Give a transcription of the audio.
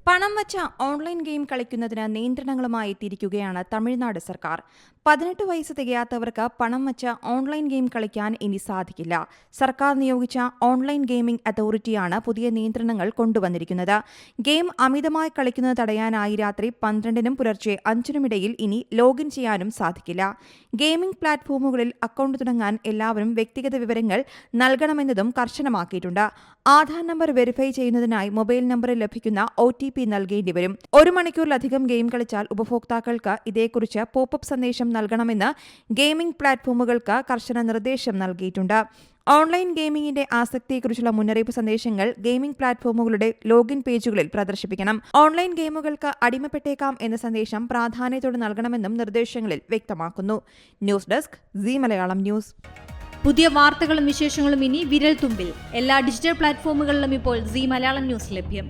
പണം വച്ച online game കളിക്കുന്നതിന് നിയന്ത്രണങ്ങളുമായി എത്തിയിരിക്കുകയാണ് തമിഴ്നാട് സർക്കാർ. 18 വയസ്സ് തികയാത്തവർക്ക് പണം വച്ച ഓൺലൈൻ ഗെയിം കളിക്കാൻ ഇനി സാധിക്കില്ല. സർക്കാർ നിയോഗിച്ച ഓൺലൈൻ ഗെയിമിംഗ് അതോറിറ്റിയാണ് പുതിയ നിയന്ത്രണങ്ങൾ കൊണ്ടുവന്നിരിക്കുന്നത്. ഗെയിം അമിതമായി കളിക്കുന്നത് തടയാനായി രാത്രി 12നും പുലർച്ചെ 5നും ഇടയിൽ ഇനി ലോഗിൻ ചെയ്യാനും സാധിക്കില്ല. ഗെയിമിംഗ് പ്ലാറ്റ്ഫോമുകളിൽ അക്കൌണ്ട് തുടങ്ങാൻ എല്ലാവരും വ്യക്തിഗത വിവരങ്ങൾ നൽകണമെന്നതും കർശനമാക്കിയിട്ടുണ്ട്. ആധാർ നമ്പർ വെരിഫൈ ചെയ്യുന്നതിനായി മൊബൈൽ നമ്പറിൽ ലഭിക്കുന്ന OTP നൽകേണ്ടി വരും. 1 മണിക്കൂറിലധികം ഗെയിം കളിച്ചാൽ ഉപഭോക്താക്കൾക്ക് ഇതേക്കുറിച്ച് പോപ്പപ്പ് സന്ദേശം നൽകണമെന്ന് ഗെയിമിംഗ് പ്ലാറ്റ്ഫോമുകൾക്ക് കർശന നിർദ്ദേശം നൽകിയിട്ടുണ്ട്. ഓൺലൈൻ ഗെയിമിംഗിന്റെ ആസക്തിയെക്കുറിച്ചുള്ള മുന്നറിയിപ്പ് സന്ദേശങ്ങൾ ഗെയിമിംഗ് പ്ലാറ്റ്ഫോമുകളുടെ ലോഗിൻ പേജുകളിൽ പ്രദർശിപ്പിക്കണം. ഓൺലൈൻ ഗെയിമുകൾക്ക് അടിമപ്പെട്ടേക്കാം എന്ന സന്ദേശം പ്രാധാന്യത്തോടെ നൽകണമെന്നും നിർദ്ദേശങ്ങളിൽ വ്യക്തമാക്കുന്നു. News desk Zee Malayalam news. പുതിയ വാർത്തകളും വിശേഷങ്ങളും ഇനി വിരൽ തുമ്പിൽ. എല്ലാ ഡിജിറ്റൽ പ്ലാറ്റ്ഫോമുകളിലും ഇപ്പോൾ സീ മലയാളം ന്യൂസ് ലഭ്യം.